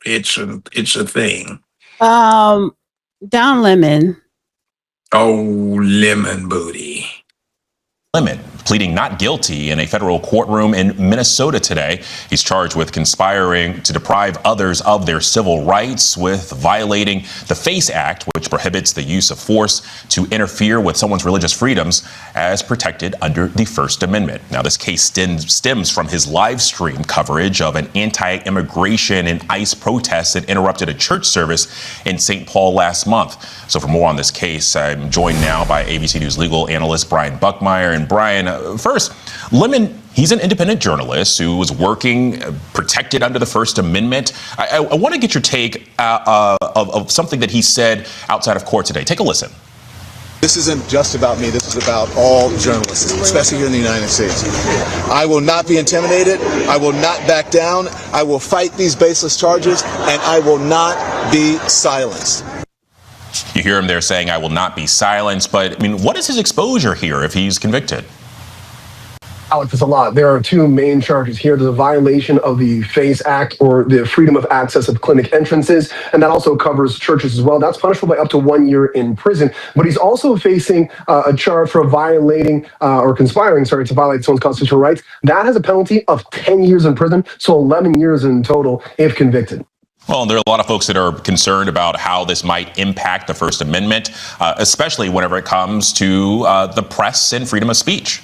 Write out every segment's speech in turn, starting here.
it's a thing. Don Lemon. Oh, lemon booty. Lemon pleading not guilty in a federal courtroom in Minnesota today. He's charged with conspiring to deprive others of their civil rights, with violating the FACE Act, which prohibits the use of force to interfere with someone's religious freedoms as protected under the First Amendment. Now, this case stems from his live stream coverage of an anti-immigration and ICE protest that interrupted a church service in St. Paul last month. So for more on this case, I'm joined now by ABC News legal analyst Brian Buckmeyer. And Brian, first, Lemon, he's an independent journalist who was working protected under the First Amendment. I want to get your take of something that he said outside of court today. Take a listen. This isn't just about me. This is about all journalists, especially here in the United States. I will not be intimidated. I will not back down. I will fight these baseless charges, and I will not be silenced. You hear him there saying, I will not be silenced. But, I mean, what is his exposure here if he's convicted? Alex, it's a lot. There are two main charges here. There's a violation of the FACE Act, or the freedom of access of clinic entrances, and that also covers churches as well. That's punishable by up to 1 year in prison. But he's also facing a charge for violating or conspiring, to violate someone's constitutional rights. That has a penalty of 10 years in prison, so 11 years in total if convicted. Well, there are a lot of folks that are concerned about how this might impact the First Amendment, especially whenever it comes to the press and freedom of speech.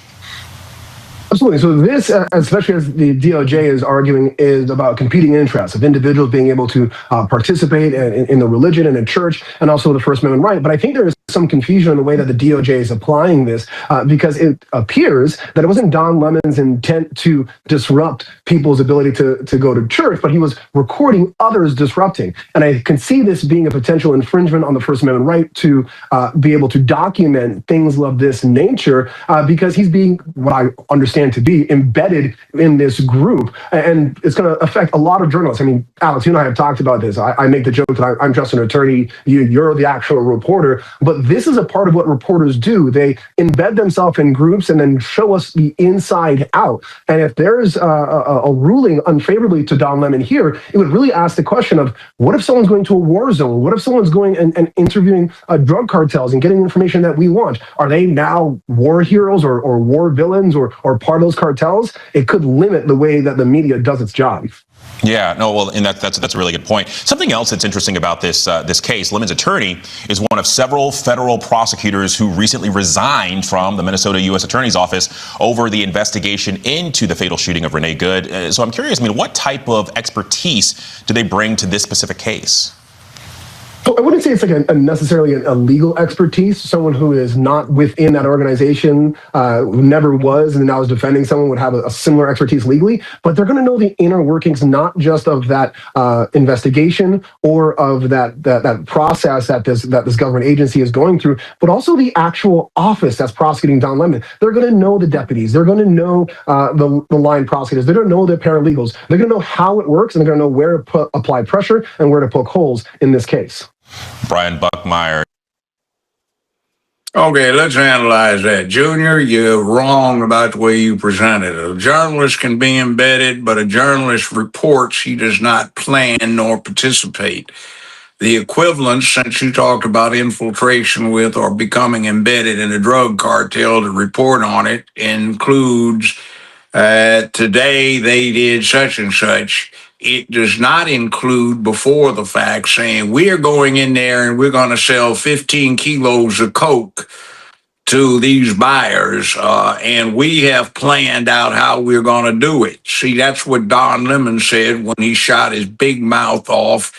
Absolutely. So this, especially as the DOJ is arguing, is about competing interests of individuals being able to participate in the religion and in church, and also the First Amendment right. But I think there is some confusion in the way that the DOJ is applying this, because it appears that it wasn't Don Lemon's intent to disrupt people's ability to go to church, but he was recording others disrupting. And I can see this being a potential infringement on the First Amendment right to be able to document things of this nature, because he's being, what I understand to be, embedded in this group, and it's going to affect a lot of journalists. I mean, Alex, you and I have talked about this. I make the joke that I'm just an attorney, you're the actual reporter, but this is a part of what reporters do. They embed themselves in groups and then show us the inside out. And if there's a ruling unfavorably to Don Lemon here, it would really ask the question of, what if someone's going to a war zone? What if someone's going and interviewing drug cartels and getting information that we want? Are they now war heroes or war villains or part of those cartels? It could limit the way that the media does its job. Yeah, no, well, and that's a really good point. Something else that's interesting about this case, Lemon's attorney is one of several federal prosecutors who recently resigned from the Minnesota U.S. Attorney's Office over the investigation into the fatal shooting of Renee Good. So I'm curious, what type of expertise do they bring to this specific case? So I wouldn't say it's like necessarily a legal expertise. Someone who is not within that organization, who never was and now is defending someone, would have a similar expertise legally, but they're going to know the inner workings, not just of that investigation or of that process that this government agency is going through, but also the actual office that's prosecuting Don Lemon. They're going to know the deputies. They're going to know the line prosecutors. They're going to know the paralegals. They're going to know how it works, and they're going to know where to apply pressure and where to poke holes in this case. Brian Buckmeyer. Okay, let's analyze that. Junior, you're wrong about the way you presented it. A journalist can be embedded, but a journalist reports. He does not plan nor participate. The equivalent, since you talked about infiltration with or becoming embedded in a drug cartel to report on it, includes today they did such and such. It does not include before the fact saying we are going in there and we're going to sell 15 kilos of coke to these buyers, and we have planned out how we're going to do it. See, that's what Don Lemon said when he shot his big mouth off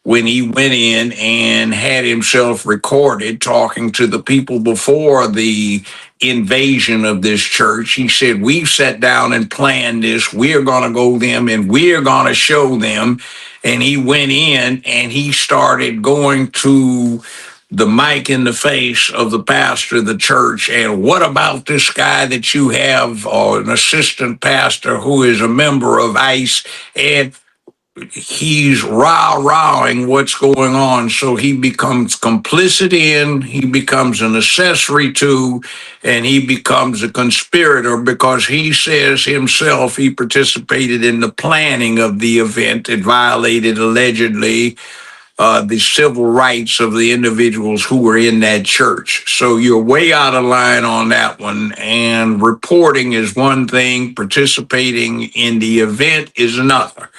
when he went in and had himself recorded talking to the people before the invasion of this church. He said, we've sat down and planned this. We're going to go them and we're going to show them. And he went in and he started going to the mic in the face of the pastor of the church. And what about this guy that you have, or an assistant pastor who is a member of ICE? And he's rah-rahing what's going on. So he becomes complicit in, he becomes an accessory to, and he becomes a conspirator because he says himself he participated in the planning of the event that violated allegedly the civil rights of the individuals who were in that church. So you're way out of line on that one. And reporting is one thing, participating in the event is another.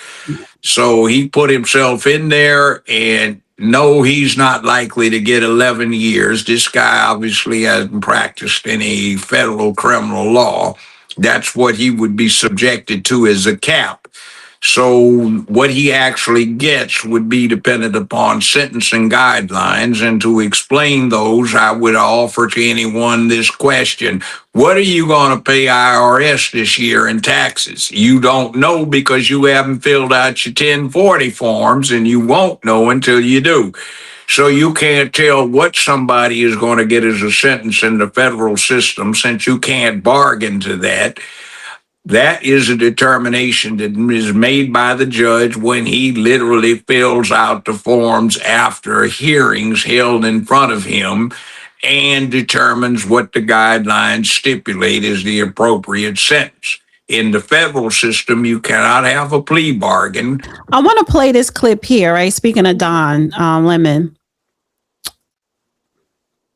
So he put himself in there, and no, he's not likely to get 11 years. This guy obviously hasn't practiced any federal criminal law. That's what he would be subjected to as a cap. So what he actually gets would be dependent upon sentencing guidelines. And to explain those, I would offer to anyone this question: what are you going to pay IRS this year in taxes? You don't know because you haven't filled out your 1040 forms, and you won't know until you do. So you can't tell what somebody is going to get as a sentence in the federal system since you can't bargain to that. That is a determination that is made by the judge when he literally fills out the forms after hearings held in front of him and determines what the guidelines stipulate as the appropriate sentence. In the federal system, you cannot have a plea bargain. I want to play this clip here, right? Speaking of Don Lemon.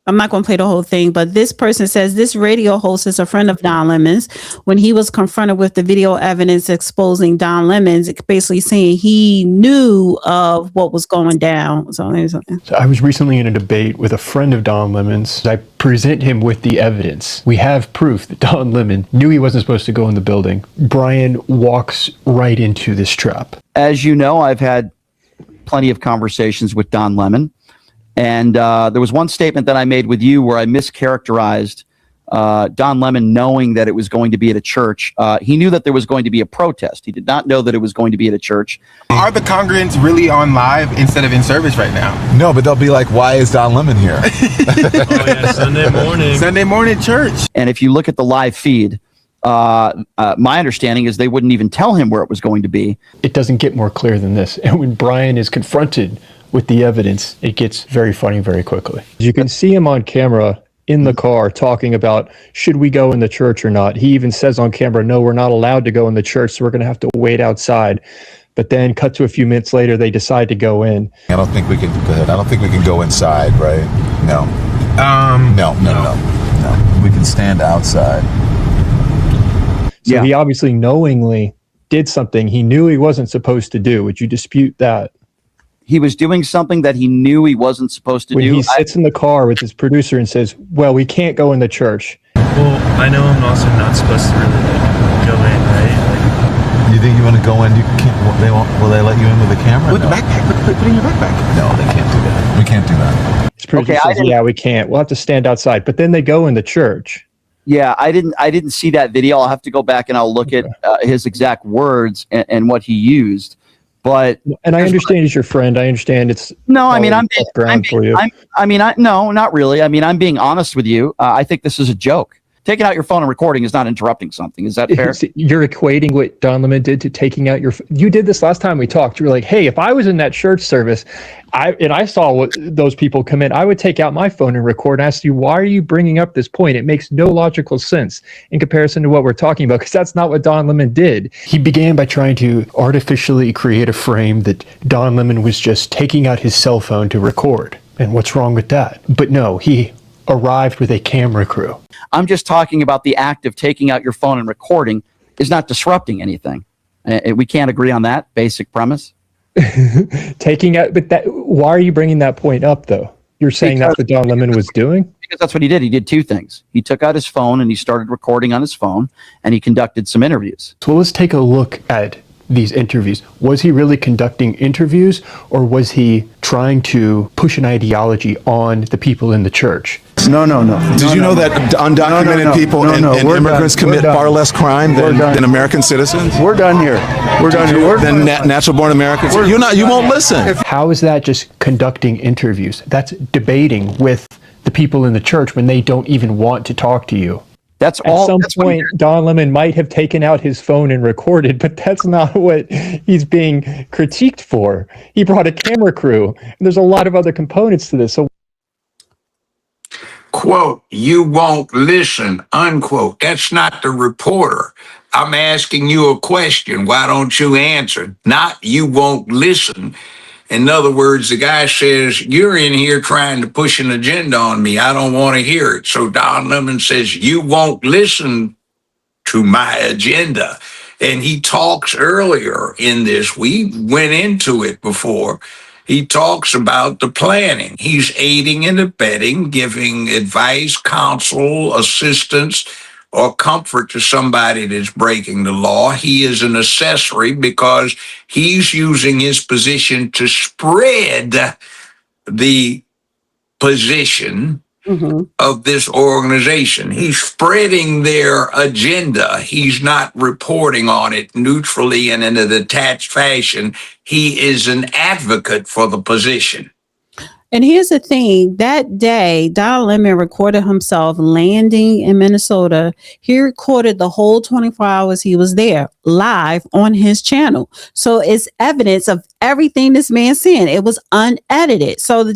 I'm not going to play the whole thing, but this person says this radio host is a friend of Don Lemon's. When he was confronted with the video evidence exposing Don Lemon's, basically saying he knew of what was going down. So I was recently in a debate with a friend of Don Lemon's. I present him with the evidence. We have proof that Don Lemon knew he wasn't supposed to go in the building. Brian walks right into this trap. As you know, I've had plenty of conversations with Don Lemon. And there was one statement that I made with you where I mischaracterized Don Lemon knowing that it was going to be at a church. He knew that there was going to be a protest. He did not know that it was going to be at a church. Are the congregants really on live instead of in service right now? No, but they'll be like, why is Don Lemon here? Oh yeah, Sunday morning. Sunday morning church. And if you look at the live feed, my understanding is they wouldn't even tell him where it was going to be. It doesn't get more clear than this. And when Brian is confronted with the evidence, it gets very funny very quickly. You can see him on camera in the car talking about, should we go in the church or not? He even says on camera, no, we're not allowed to go in the church, so we're going to have to wait outside. But then cut to a few minutes later, they decide to go in. I don't think we can go ahead. I don't think we can go inside, right? No. No. We can stand outside. So he obviously knowingly did something he knew he wasn't supposed to do. Would you dispute that? He was doing something that he knew he wasn't supposed to do. When he sits in the car with his producer and says, well, we can't go in the church. Well, I know I'm also not supposed to really go in, right? You think you want to go in? You can't. Will they let you in with a camera? With the backpack. Put in your backpack. No, they can't do that. We can't do that. His producer says, yeah, we can't. We'll have to stand outside. But then they go in the church. Yeah, I didn't see that video. I'll have to go back and I'll look at his exact words and what he used. But I understand he's your friend. I understand it's no. I mean, I'm not really. I mean, I'm being honest with you. I think this is a joke. Taking out your phone and recording is not interrupting something. Is that fair? You're equating what Don Lemon did to taking out your. You did this last time we talked. You were like, "Hey, if I was in that church service, I saw those people come in, I would take out my phone and record and ask you, why are you bringing up this point? It makes no logical sense in comparison to what we're talking about, because that's not what Don Lemon did." He began by trying to artificially create a frame that Don Lemon was just taking out his cell phone to record. And what's wrong with that? But no, he arrived with a camera crew. I'm just talking about the act of taking out your phone and recording is not disrupting anything. We can't agree on that basic premise. Taking out, but why are you bringing that point up, though? You're saying that's what Don Lemon was doing? Because that's what he did. He did two things. He took out his phone and he started recording on his phone, and he conducted some interviews. So let's take a look at these interviews. Was he really conducting interviews, or was he trying to push an ideology on the people in the church? No. Did you know that undocumented people and immigrants commit far less crime than American citizens? We're done here. Than natural-born Americans. You won't listen. How is that just conducting interviews? That's debating with the people in the church when they don't even want to talk to you. That's At all. some That's what point, Don Lemon might have taken out his phone and recorded, but that's not what he's being critiqued for. He brought a camera crew, and there's a lot of other components to this. So, Quote, you won't listen, unquote. That's not the reporter. I'm asking you a question. Why don't you answer? Not you won't listen. In other words, the guy says, you're in here trying to push an agenda on me. I don't want to hear it. So Don Lemon says, you won't listen to my agenda. And he talks earlier in this, we went into it before. He talks about the planning. He's aiding and abetting, giving advice, counsel, assistance, or comfort to somebody that's breaking the law. He is an accessory because he's using his position to spread the position of this organization. He's spreading their agenda. He's not reporting on it neutrally and in a detached fashion. He is an advocate for the position. And here's the thing, that day, Don Lemon recorded himself landing in Minnesota. He recorded the whole 24 hours he was there live on his channel. So it's evidence of everything this man's saying. It was unedited. So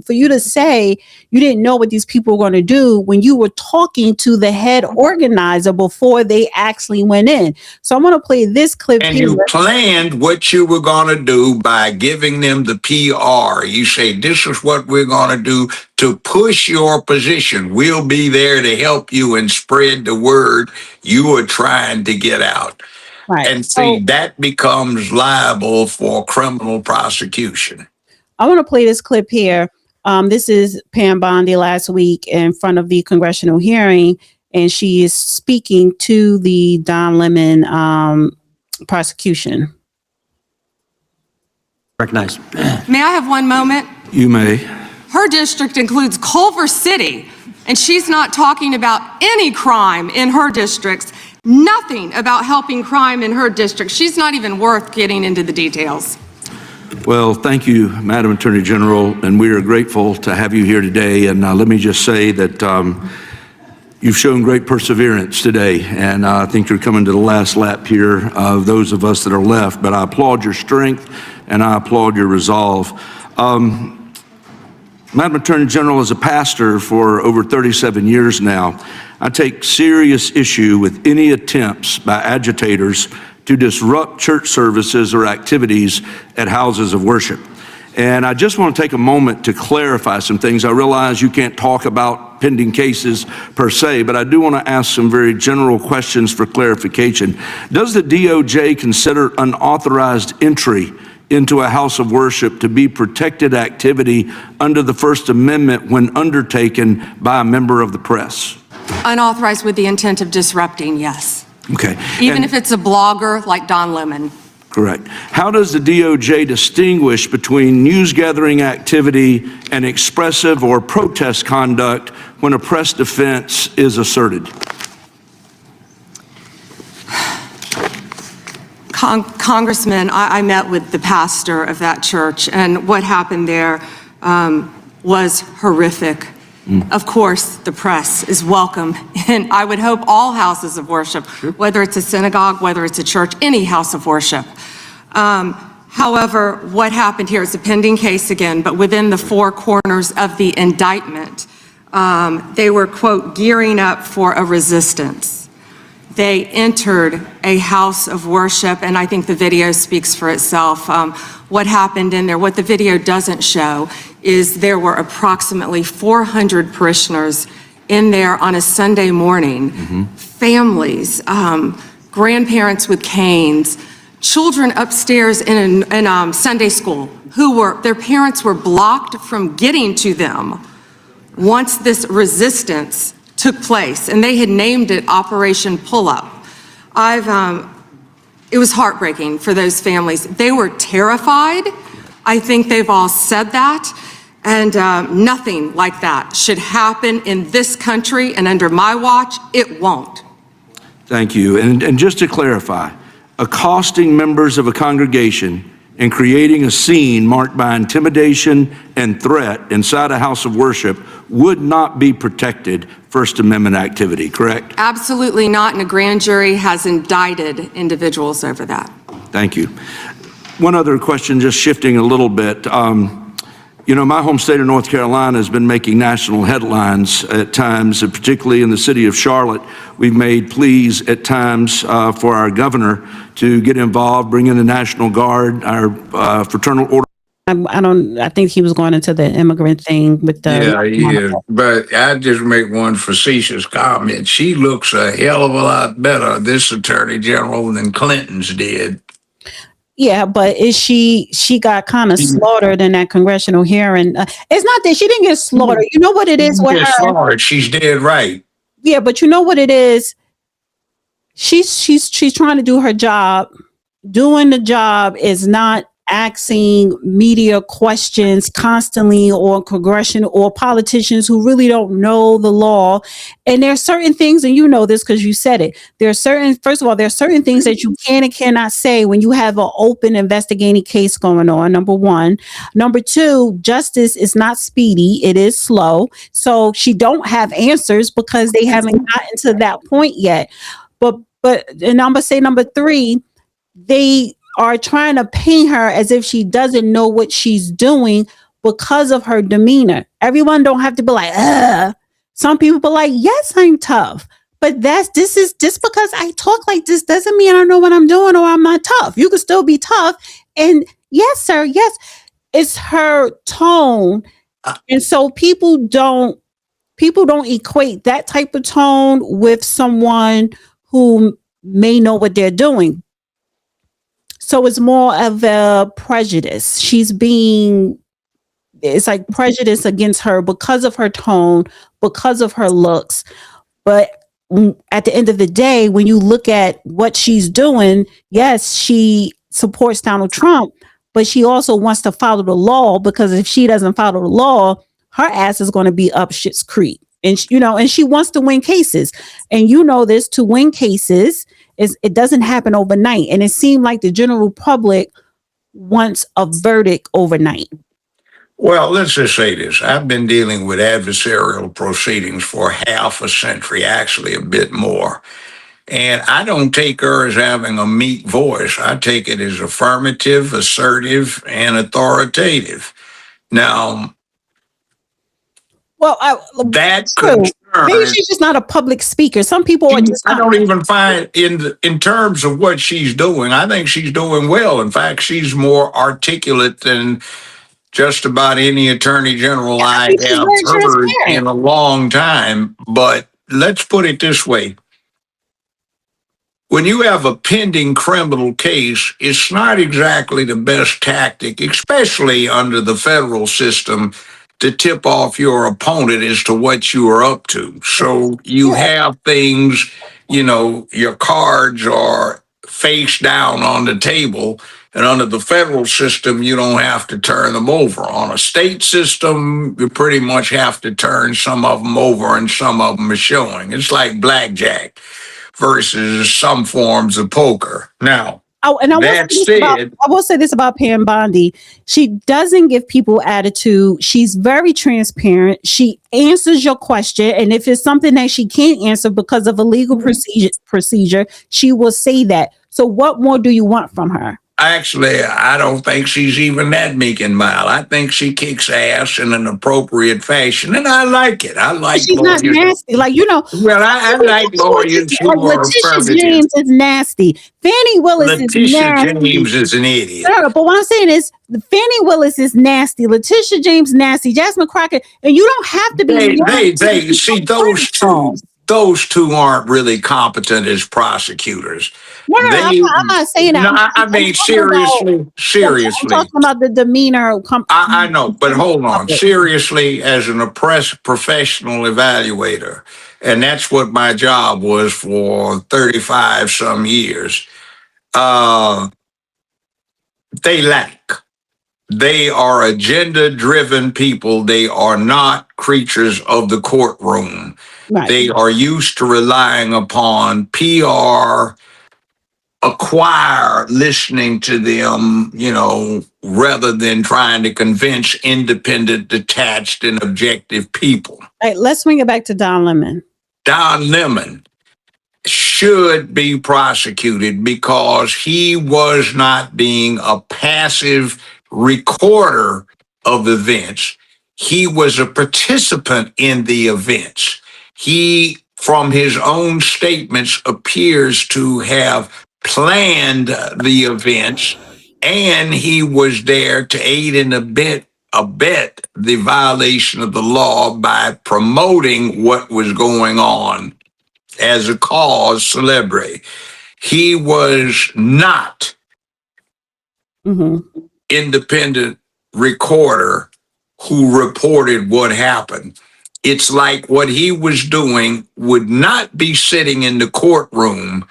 for you to say you didn't know what these people were going to do when you were talking to the head organizer before they actually went in. So I'm going to play this clip And here. you planned what you were going to do by giving them the PR. You say, this is what we're going to do to push your position. We'll be there to help you and spread the word you are trying to get out. Right. And see, that becomes liable for criminal prosecution. I want to play this clip here. This is Pam Bondi last week in front of the congressional hearing, and she is speaking to the Don Lemon prosecution. Recognized. May I have one moment? You may. Her district includes Culver City, and she's not talking about any crime in her districts, nothing about helping crime in her district. She's not even worth getting into the details. Well, thank you, Madam Attorney General, and we are grateful to have you here today. And let me just say that you've shown great perseverance today, and I think you're coming to the last lap here of those of us that are left. But I applaud your strength, and I applaud your resolve. Madam Attorney General, as a pastor for over 37 years now, I take serious issue with any attempts by agitators to disrupt church services or activities at houses of worship. And I just want to take a moment to clarify some things. I realize you can't talk about pending cases per se, but I do want to ask some very general questions for clarification. Does the DOJ consider unauthorized entry into a house of worship to be protected activity under the First Amendment when undertaken by a member of the press? Unauthorized with the intent of disrupting, yes. Okay. Even if it's a blogger like Don Lemon. Correct. How does the DOJ distinguish between news gathering activity and expressive or protest conduct when a press defense is asserted? Congressman, I met with the pastor of that church, and what happened there was horrific. Of course, the press is welcome, and I would hope all houses of worship, whether it's a synagogue, whether it's a church, any house of worship. However, what happened here is a pending case again, but within the four corners of the indictment, they were, quote, gearing up for a resistance. They entered a house of worship, and I think the video speaks for itself. What happened in there, what the video doesn't show, is there were approximately 400 parishioners in there on a Sunday morning, families, grandparents with canes, children upstairs in Sunday school their parents were blocked from getting to them once this resistance took place, and they had named it Operation Pull-Up. It was heartbreaking for those families. They were terrified. I think they've all said that, and nothing like that should happen in this country, and under my watch, it won't. Thank you. And just to clarify, accosting members of a congregation and creating a scene marked by intimidation and threat inside a house of worship would not be protected First Amendment activity, correct? Absolutely not, and a grand jury has indicted individuals over that. Thank you. One other question, just shifting a little bit. My home state of North Carolina has been making national headlines at times, and particularly in the city of Charlotte. We've made pleas at times for our governor to get involved, bring in the National Guard, our fraternal order. I think he was going into the immigrant thing with the. Yeah, he is. But I just make one facetious comment. She looks a hell of a lot better, this attorney general, than Clinton's did. Yeah, but she got kind of slaughtered in that congressional hearing. It's not that she didn't get slaughtered. You know what it is with her? Slaughtered. She's dead right. Yeah, but you know what it is? She's trying to do her job. Doing the job is not asking media questions constantly, or congressional or politicians who really don't know the law. And there are certain things, and you know this because you said it. First of all, there are certain things that you can and cannot say when you have an open investigating case going on, number one. Number two, justice is not speedy. It is slow. So she don't have answers because they haven't gotten to that point yet. But and I'm going to say number three, they are trying to paint her as if she doesn't know what she's doing because of her demeanor. Everyone don't have to be like, ugh. Some people be like, yes, I'm tough. But this is just because I talk like this doesn't mean I know what I'm doing or I'm not tough. You can still be tough. And yes, sir, yes, it's her tone. And so people don't equate that type of tone with someone who may know what they're doing. So it's more of a prejudice. It's like prejudice against her because of her tone, because of her looks. But at the end of the day, when you look at what she's doing, yes, she supports Donald Trump, but she also wants to follow the law, because if she doesn't follow the law, her ass is going to be up shit's creek. And she wants to win cases. And this, to win cases, it doesn't happen overnight. And it seemed like the general public wants a verdict overnight. Well, let's just say this. I've been dealing with adversarial proceedings for half a century, actually a bit more. And I don't take her as having a meek voice. I take it as affirmative, assertive, and authoritative. Now, that concern, maybe she's just not a public speaker. Some people are just. I don't even find in terms of what she's doing. I think she's doing well. In fact, she's more articulate than just about any attorney general I have heard in a long time. But let's put it this way. When you have a pending criminal case, it's not exactly the best tactic, especially under the federal system, to tip off your opponent as to what you are up to. So you have things, your cards are face down on the table, and under the federal system, you don't have to turn them over. On a state system, you pretty much have to turn some of them over and some of them are showing. It's like blackjack versus some forms of poker. Now, I will say this about Pam Bondi. She doesn't give people attitude. She's very transparent. She answers your question. And if it's something that she can't answer because of a legal procedure, she will say that. So what more do you want from her? Actually, I don't think she's even that meek and mild. I think she kicks ass in an appropriate fashion, and I like it. I like she's lawyers. Not nasty, like Well, I like lawyers who are Letitia James is nasty. Fannie Willis is nasty. Letitia James is an idiot. Sure, but what I'm saying is, Fannie Willis is nasty. Letitia James nasty. Jasmine Crockett, and you don't have to be. They see those two aren't really competent as prosecutors. No, I'm not saying that. No, I mean, seriously. I'm talking about the demeanor. I know, but hold on. Seriously, as an professional evaluator, and that's what my job was for 35 some years, they lack. They are agenda-driven people. They are not creatures of the courtroom. Right. They are used to relying upon PR, acquire listening to them, rather than trying to convince independent, detached, and objective people. All right, let's bring it back to Don Lemon. Don Lemon should be prosecuted because he was not being a passive recorder of events. He was a participant in the events. He, from his own statements, appears to have planned the events, and he was there to aid and abet the violation of the law by promoting what was going on as a cause celebre. He was not independent recorder who reported what happened. It's like what he was doing would not be sitting in the courtroom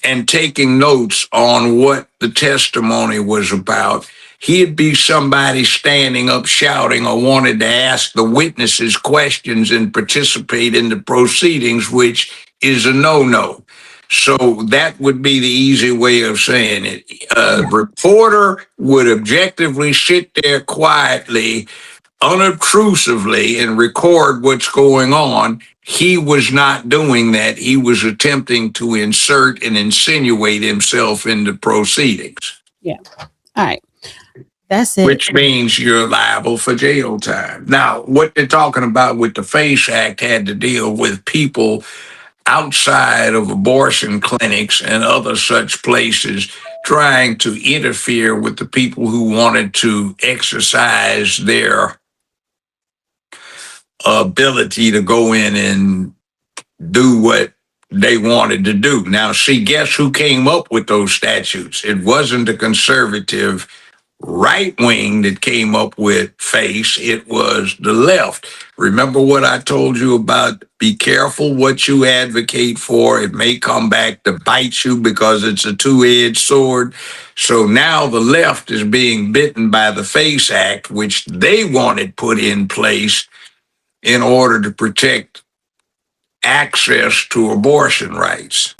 and taking notes on what the testimony was about. He'd be somebody standing up shouting or wanted to ask the witnesses questions and participate in the proceedings, which is a no-no. So that would be the easy way of saying it. A reporter would objectively sit there quietly, unobtrusively, and record what's going on. He was not doing that. He was attempting to insert and insinuate himself into proceedings. Yeah. All right. That's it. Which means you're liable for jail time. Now, what they're talking about with the FACE Act had to deal with people outside of abortion clinics and other such places trying to interfere with the people who wanted to exercise their ability to go in and do what they wanted to do. Now, see, guess who came up with those statutes? It wasn't the conservative right wing that came up with FACE, it was the left. Remember what I told you about be careful what you advocate for. It may come back to bite you because it's a two-edged sword. So now the left is being bitten by the FACE Act, which they wanted put in place in order to protect access to abortion rights.